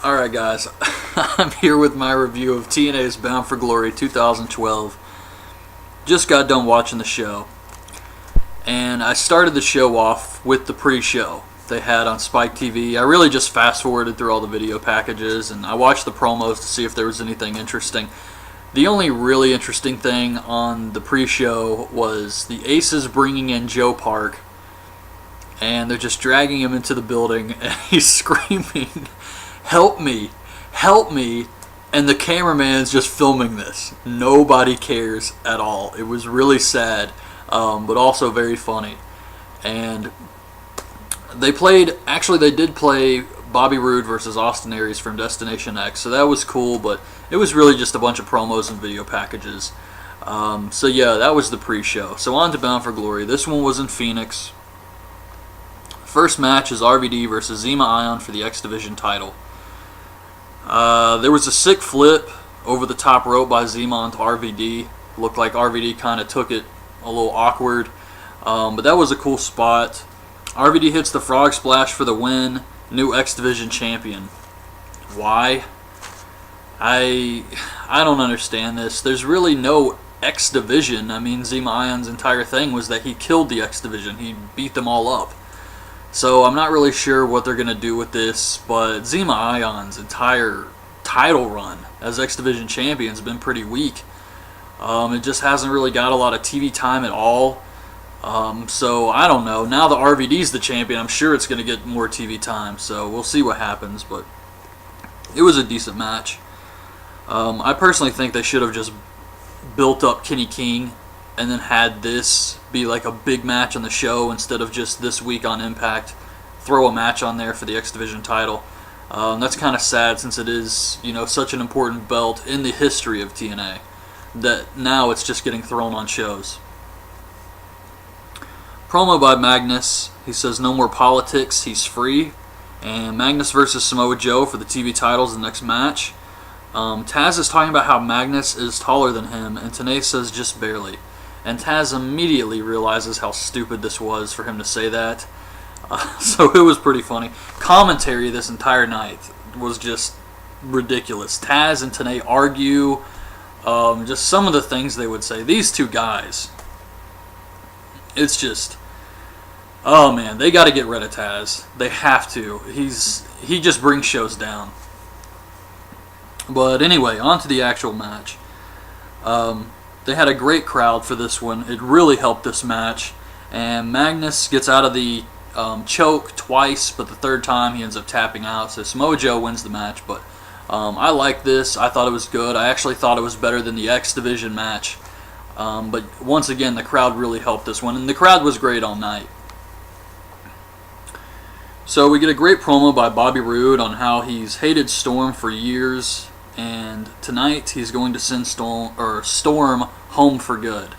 Alright guys, I'm here with my review of TNA's Bound for Glory 2012. Just got done watching the show. And I started the show off with the pre-show they had on Spike TV. I really just fast-forwarded through all the video packages and I watched the promos to see if there was anything interesting. The only really interesting thing on the pre-show was the Aces bringing in Joe Park. And they're just dragging him into the building and he's screaming, "Help me, help me," and the cameraman's just filming this. Nobody cares at all. It was really sad, but also very funny. And they did play Bobby Roode versus Austin Aries from Destination X, so that was cool, but it was really just a bunch of promos and video packages. So yeah, that was the pre-show. So on to Bound for Glory. This one was in Phoenix. First match is RVD versus Zema Ion for the X Division title. There was a sick flip over the top rope by Zema onto RVD. Looked like RVD kind of took it a little awkward, but that was a cool spot. RVD hits the frog splash for the win. New X Division champion. Why? I don't understand this. There's really no X Division. I mean, Zema Ion's entire thing was that he killed the X Division. He beat them all up. So I'm not really sure what they're going to do with this, but Zema Ion's entire title run as X Division champion has been pretty weak. It just hasn't really got a lot of TV time at all. So I don't know. Now that RVD's the champion, I'm sure it's going to get more TV time. So we'll see what happens, but it was a decent match. I personally think they should have just built up Kenny King and then had this be like a big match on the show instead of just this week on Impact. Throw a match on there for the X Division title. That's kind of sad since it is, such an important belt in the history of TNA that now it's just getting thrown on shows. Promo by Magnus. He says no more politics, he's free. And Magnus versus Samoa Joe for the TV titles the next match. Taz is talking about how Magnus is taller than him, and TNA says just barely. And Taz immediately realizes how stupid this was for him to say that. So it was pretty funny. Commentary this entire night was just ridiculous. Taz and TNA argue. Just some of the things they would say. These two guys. It's just... oh man, they got to get rid of Taz. They have to. He just brings shows down. But anyway, on to the actual match. They had a great crowd for this one. It really helped this match. And Magnus gets out of the choke twice, but the third time he ends up tapping out. So Samoa Joe wins the match. But I like this. I thought it was good. I actually thought it was better than the X Division match. But once again, the crowd really helped this one. And the crowd was great all night. So we get a great promo by Bobby Roode on how he's hated Storm for years. And tonight he's going to send Storm home for good.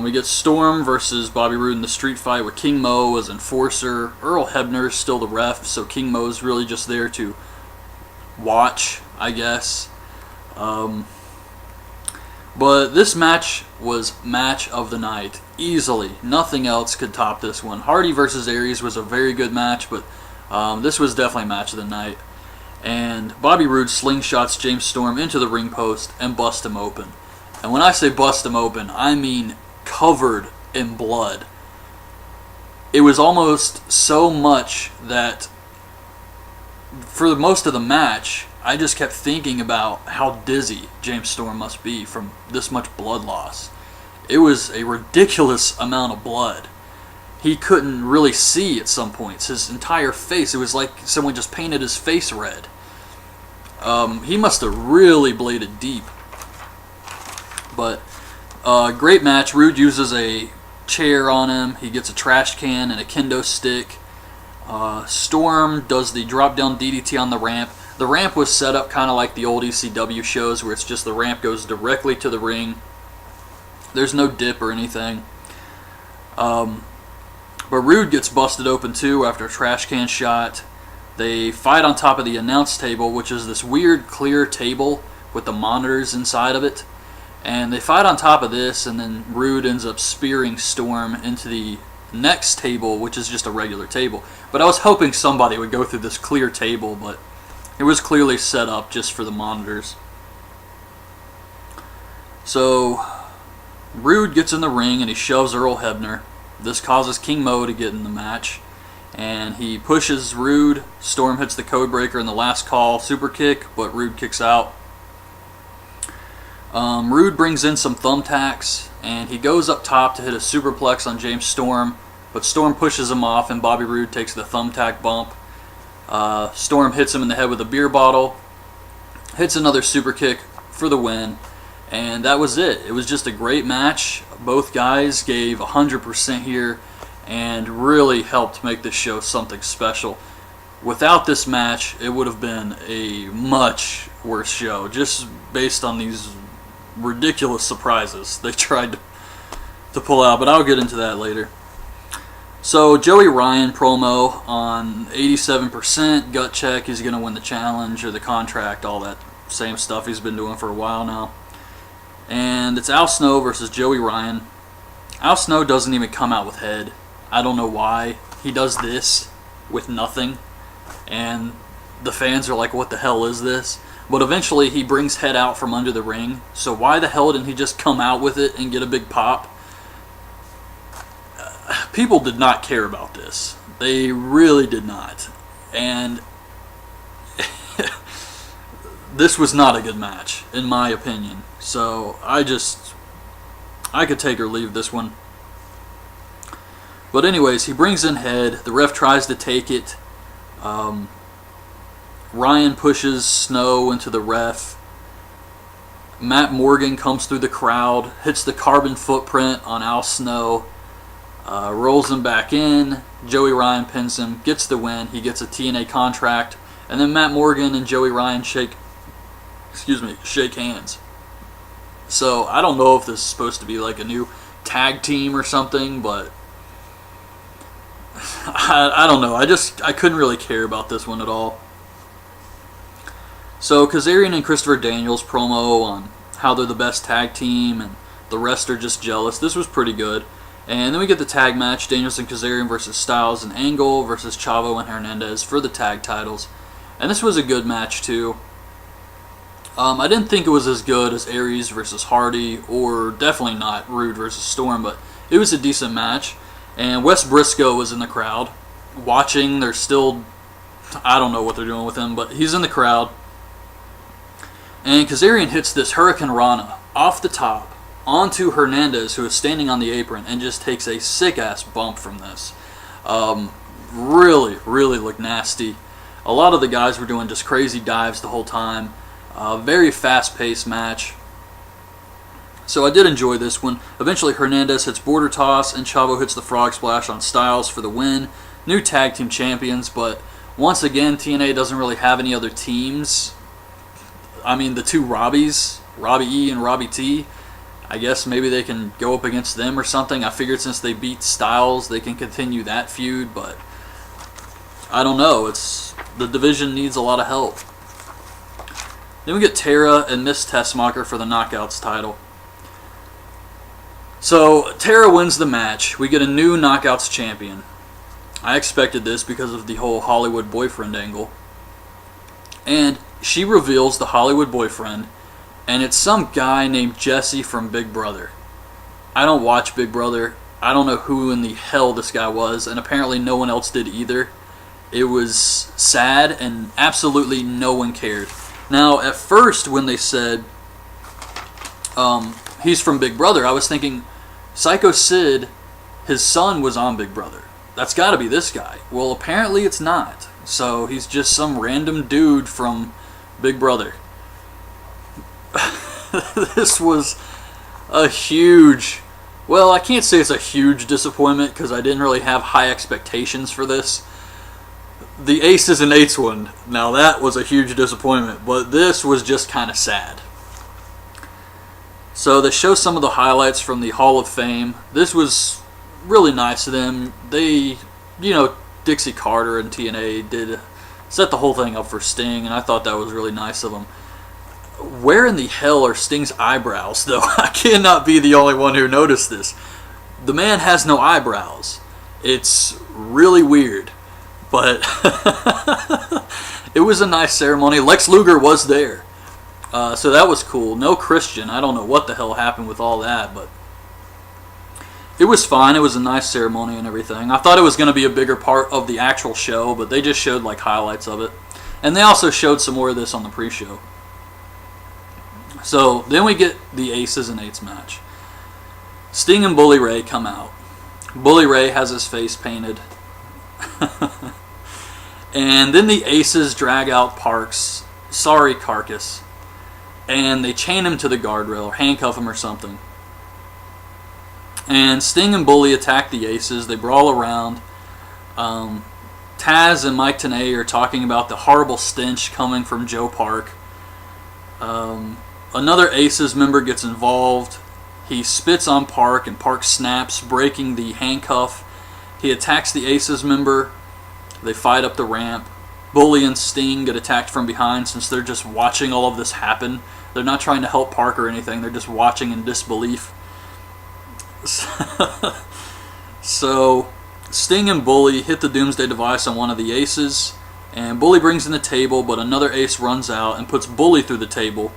We get Storm versus Bobby Roode in the street fight with King Mo as enforcer. Earl Hebner's still the ref, so King Mo's really just there to watch, I guess. But this match was match of the night. Easily. Nothing else could top this one. Hardy versus Aries was a very good match, but this was definitely match of the night. And Bobby Roode slingshots James Storm into the ring post and busts him open. And when I say bust him open, I mean covered in blood. It was almost so much that for most of the match, I just kept thinking about how dizzy James Storm must be from this much blood loss. It was a ridiculous amount of blood. He couldn't really see at some points. His entire face, it was like someone just painted his face red. He must have really bladed deep. But, great match. Roode uses a chair on him. He gets a trash can and a kendo stick. Storm does the drop-down DDT on the ramp. The ramp was set up kind of like the old ECW shows where it's just the ramp goes directly to the ring. There's no dip or anything. But Roode gets busted open too after a trash can shot. They fight on top of the announce table, which is this weird clear table with the monitors inside of it. And they fight on top of this, and then Roode ends up spearing Storm into the next table, which is just a regular table. But I was hoping somebody would go through this clear table, but It was clearly set up just for the monitors. So Roode gets in the ring and he shoves Earl Hebner. This causes King Mo to get in the match, and he pushes Roode. Storm hits the codebreaker in the last call super kick, but Roode kicks out. Roode brings in some thumbtacks, and he goes up top to hit a superplex on James Storm, but Storm pushes him off, and Bobby Roode takes the thumbtack bump. Storm hits him in the head with a beer bottle, hits another super kick for the win, and that was it. It was just a great match. Both guys gave 100% here and really helped make this show something special. Without this match, it would have been a much worse show, just based on these ridiculous surprises they tried to pull out, but I'll get into that later. So Joey Ryan promo on 87%, gut check, he's going to win the challenge or the contract, all that same stuff he's been doing for a while now. And it's Al Snow versus Joey Ryan. Al Snow doesn't even come out with head. I don't know why. He does this with nothing, and the fans are like, what the hell is this? But eventually he brings head out from under the ring, so why the hell didn't he just come out with it and get a big pop? People did not care about this. They really did not. And this was not a good match, in my opinion. So I could take or leave this one. But anyways, he brings in head. The ref tries to take it. Ryan pushes Snow into the ref. Matt Morgan comes through the crowd, hits the carbon footprint on Al Snow, rolls him back in. Joey Ryan pins him, gets the win. He gets a TNA contract. And then Matt Morgan and Joey Ryan shake hands. So I don't know if this is supposed to be like a new tag team or something, but I don't know. I couldn't really care about this one at all. So Kazarian and Christopher Daniels promo on how they're the best tag team and the rest are just jealous. This was pretty good. And then we get the tag match, Daniels and Kazarian versus Styles and Angle versus Chavo and Hernandez for the tag titles. And this was a good match too. I didn't think it was as good as Aries versus Hardy, or definitely not Roode versus Storm, but it was a decent match. And Wes Briscoe was in the crowd watching. They're still, I don't know what they're doing with him, but he's in the crowd. And Kazarian hits this Hurricane Rana off the top onto Hernandez, who is standing on the apron, and just takes a sick-ass bump from this. Really, really looked nasty. A lot of the guys were doing just crazy dives the whole time. Very fast-paced match. So I did enjoy this one. Eventually Hernandez hits Border Toss, and Chavo hits the Frog Splash on Styles for the win. New tag team champions, but once again, TNA doesn't really have any other teams. I mean, the two Robbies, Robbie E and Robbie T, I guess maybe they can go up against them or something. I figured since they beat Styles, they can continue that feud, but I don't know. The division needs a lot of help. Then we get Tara and Miss Tessmacher for the Knockouts title. So Tara wins the match. We get a new Knockouts champion. I expected this because of the whole Hollywood boyfriend angle. And she reveals the Hollywood boyfriend, and it's some guy named Jesse from Big Brother. I don't watch Big Brother. I don't know who in the hell this guy was, and apparently no one else did either. It was sad, and absolutely no one cared. Now, at first, when they said he's from Big Brother, I was thinking Psycho Sid, his son, was on Big Brother. That's got to be this guy. Well, apparently it's not. So he's just some random dude from Big Brother. This was a huge... Well, I can't say it's a huge disappointment because I didn't really have high expectations for this. The Aces and Eights one, now that was a huge disappointment, but this was just kind of sad. So they show some of the highlights from the Hall of Fame. This was really nice of them. They, Dixie Carter and TNA did set the whole thing up for Sting, and I thought that was really nice of them. Where in the hell are Sting's eyebrows, though? I cannot be the only one who noticed this. The man has no eyebrows. It's really weird. But it was a nice ceremony. Lex Luger was there. So that was cool. No Christian. I don't know what the hell happened with all that, but it was fine. It was a nice ceremony and everything. I thought it was going to be a bigger part of the actual show, but they just showed like highlights of it. And they also showed some more of this on the pre-show. So then we get the Aces and Eights match. Sting and Bully Ray come out. Bully Ray has his face painted. And then the Aces drag out Parks, sorry Carcass, and they chain him to the guardrail or handcuff him or something. And Sting and Bully attack the Aces. They brawl around. Taz and Mike Tenay are talking about the horrible stench coming from Joe Park. Another Aces member gets involved. He spits on Park and Park snaps, breaking the handcuff. He attacks the Aces member. They fight up the ramp. Bully and Sting get attacked from behind since they're just watching all of this happen. They're not trying to help Park or anything. They're just watching in disbelief. So Sting and Bully hit the Doomsday Device on one of the Aces, and Bully brings in the table, but another Ace runs out and puts Bully through the table.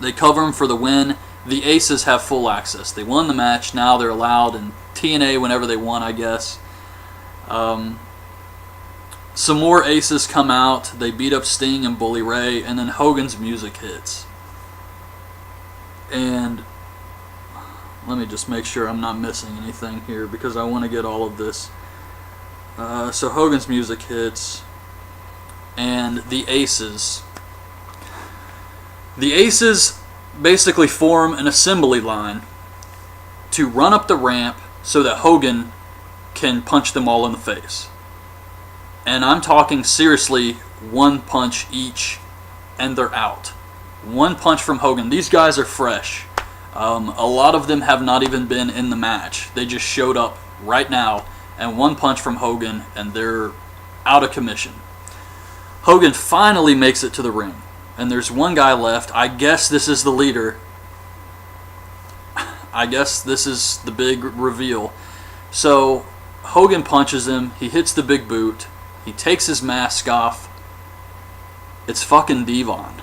They cover him for the win. The Aces have full access. They won the match. Now they're allowed in TNA whenever they want, I guess. Some more Aces come out. They beat up Sting and Bully Ray, and then Hogan's music hits. And let me just make sure I'm not missing anything here because I want to get all of this. So Hogan's music hits, and the Aces. The Aces basically form an assembly line to run up the ramp so that Hogan can punch them all in the face. And I'm talking seriously, one punch each, and they're out. One punch from Hogan. These guys are fresh. A lot of them have not even been in the match. They just showed up right now, and one punch from Hogan, and they're out of commission. Hogan finally makes it to the ring, and there's one guy left. I guess this is the leader. I guess this is the big reveal. So Hogan punches him. He hits the big boot. He takes his mask off. It's fucking Devon.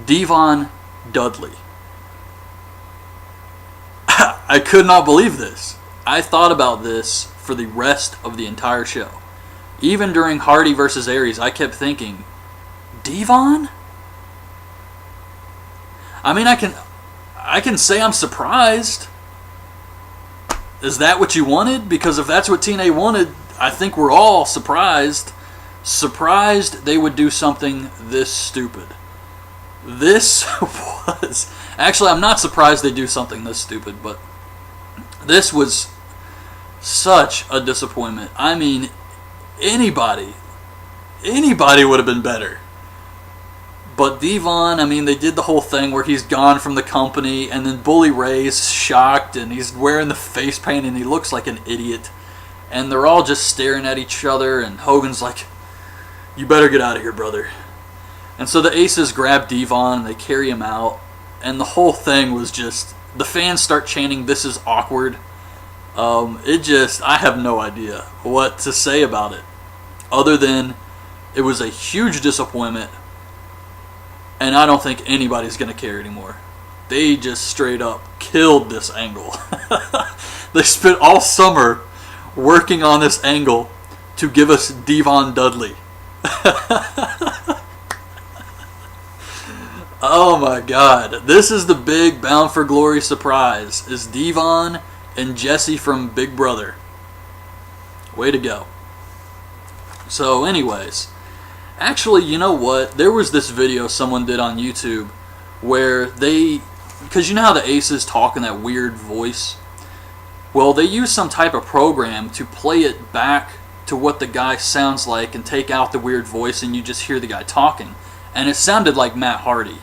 Devon Dudley. I could not believe this. I thought about this for the rest of the entire show. Even during Hardy versus Aries, I kept thinking, Devon? I mean, I can say I'm surprised. Is that what you wanted? Because if that's what TNA wanted, I think we're all surprised. Surprised they would do something this stupid. This was... Actually, I'm not surprised they do something this stupid, but this was such a disappointment. I mean, anybody would have been better. But Devon, I mean, they did the whole thing where he's gone from the company, and then Bully Ray's shocked, and he's wearing the face paint, and he looks like an idiot. And they're all just staring at each other, and Hogan's like, you better get out of here, brother. And so the Aces grab Devon, and they carry him out, and the whole thing was just, the fans start chanting, this is awkward. I have no idea what to say about it, other than it was a huge disappointment, and I don't think anybody's going to care anymore. They just straight up killed this angle. They spent all summer working on this angle to give us Devon Dudley. Oh my god. This is the big Bound for Glory surprise. Is Devon and Jesse from Big Brother. Way to go. So anyways, actually, you know what? There was this video someone did on YouTube where they, because you know how the Aces talk in that weird voice? Well, they use some type of program to play it back to what the guy sounds like and take out the weird voice, and you just hear the guy talking. And it sounded like Matt Hardy.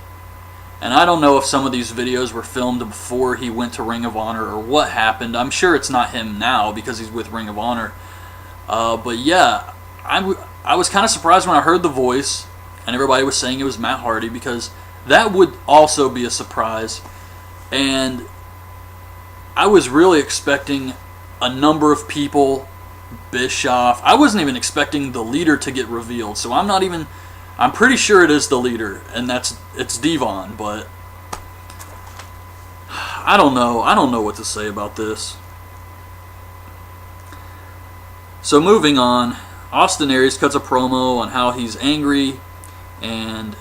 And I don't know if some of these videos were filmed before he went to Ring of Honor or what happened. I'm sure it's not him now because he's with Ring of Honor. But yeah, I was kind of surprised when I heard the voice and everybody was saying it was Matt Hardy, because that would also be a surprise. And I was really expecting a number of people Bischoff. I wasn't even expecting the leader to get revealed, so I'm pretty sure it is the leader, and it's Devon, but I don't know what to say about this. So moving on, Austin Aries cuts a promo on how he's angry, and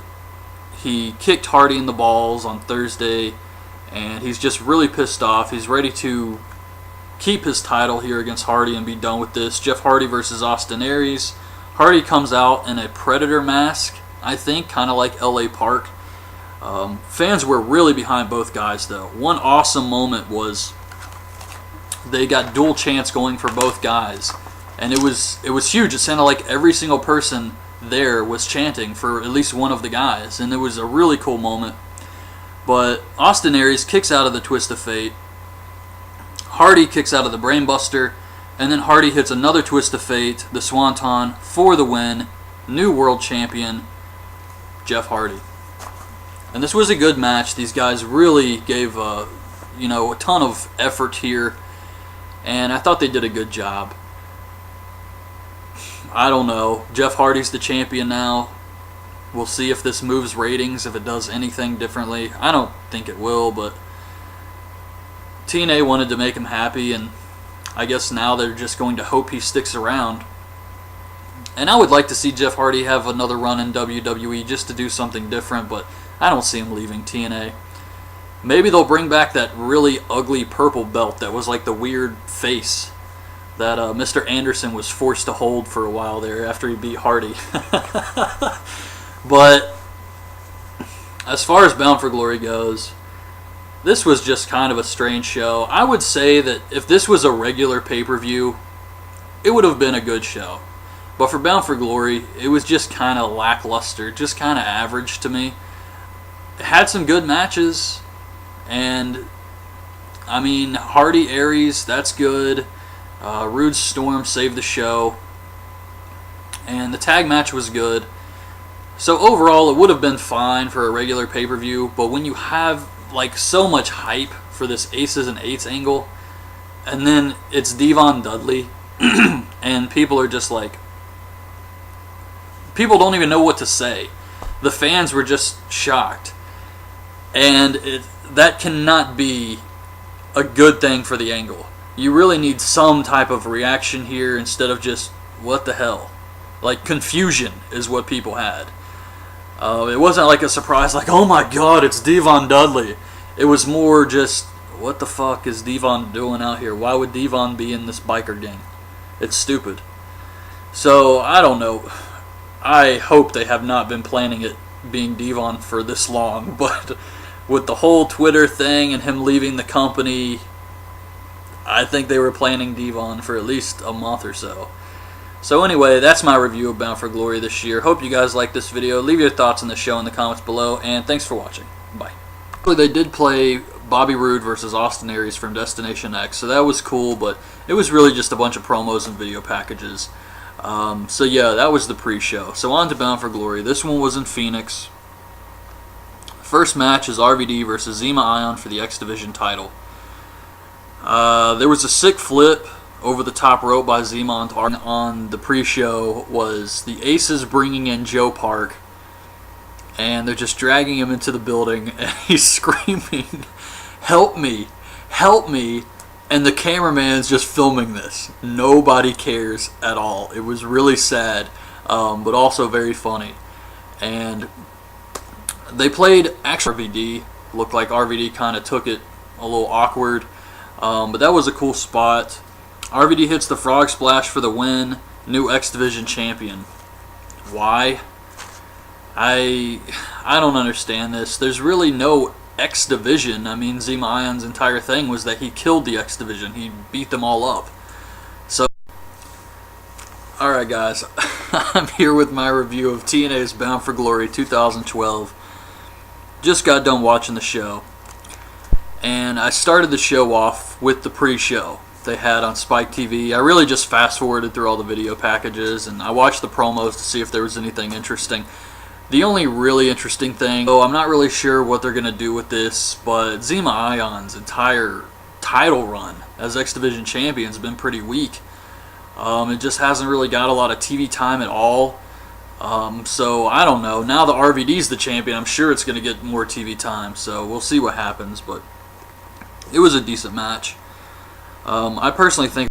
he kicked Hardy in the balls on Thursday, and he's just really pissed off. He's ready to keep his title here against Hardy and be done with this. Jeff Hardy versus Austin Aries. Hardy comes out in a Predator mask, I think, kind of like LA Park. Fans were really behind both guys, though. One awesome moment was they got dual chants going for both guys, and it was huge. It sounded like every single person there was chanting for at least one of the guys, and it was a really cool moment. But Austin Aries kicks out of the Twist of Fate. Hardy kicks out of the Brainbuster, and then Hardy hits another Twist of Fate, the Swanton, for the win. New world champion, Jeff Hardy. And this was a good match. These guys really gave a ton of effort here, and I thought they did a good job. I don't know. Jeff Hardy's the champion now. We'll see if this moves ratings, if it does anything differently. I don't think it will, but TNA wanted to make him happy, and I guess now they're just going to hope he sticks around. And I would like to see Jeff Hardy have another run in WWE just to do something different, but I don't see him leaving TNA. Maybe they'll bring back that really ugly purple belt that was like the weird face that Mr. Anderson was forced to hold for a while there after he beat Hardy. But as far as Bound for Glory goes, this was just kind of a strange show. I would say that if this was a regular pay-per-view, it would have been a good show. But for Bound for Glory, it was just kind of lackluster, just kind of average to me. It had some good matches, and I mean, Hardy Aries, that's good. Rude Storm saved the show, and the tag match was good. So overall, it would have been fine for a regular pay-per-view, but when you have like so much hype for this Aces and Eights angle, and then it's Devon Dudley, and people are just like, people don't even know what to say. The fans were just shocked, and that cannot be a good thing for the angle. You really need some type of reaction here instead of just, what the hell? Like, confusion is what people had. It wasn't like a surprise, like, oh my god, it's Devon Dudley. It was more just, what the fuck is Devon doing out here? Why would Devon be in this biker gang? It's stupid. So, I don't know. I hope they have not been planning it being Devon for this long, but with the whole Twitter thing and him leaving the company, I think they were planning Devon for at least a month or so. So anyway, that's my review of Bound for Glory this year. Hope you guys liked this video. Leave your thoughts on the show in the comments below, and thanks for watching. Bye. They did play Bobby Roode versus Austin Aries from Destination X, so that was cool, but it was really just a bunch of promos and video packages. So yeah, that was the pre-show. So on to Bound for Glory. This one was in Phoenix. First match is RVD versus Zema Ion for the X Division title. There was a sick flip over the top rope by Zema on the pre-show. Was the Aces bringing in Joe Park, and they're just dragging him into the building, and he's screaming, "Help me! Help me!" And the cameraman's just filming this. Nobody cares at all. It was really sad, but also very funny. And they played actually RVD. Looked like RVD kind of took it a little awkward. But that was a cool spot. RVD hits the frog splash for the win. New X Division champion. Why? I don't understand this. There's really no X Division. I mean, Zema Ion's entire thing was that he killed the X Division. He beat them all up. So, alright guys, I'm here with my review of TNA's Bound for Glory 2012. Just got done watching the show, and I started the show off with the pre-show they had on Spike TV. I really just fast-forwarded through all the video packages, and I watched the promos to see if there was anything interesting. The only really interesting thing, I'm not really sure what they're going to do with this, but Zema Ion's entire title run as X Division champion has been pretty weak. It just hasn't really got a lot of TV time at all. So I don't know. Now the RVD's the champion, I'm sure it's going to get more TV time. So we'll see what happens. But it was a decent match. I personally think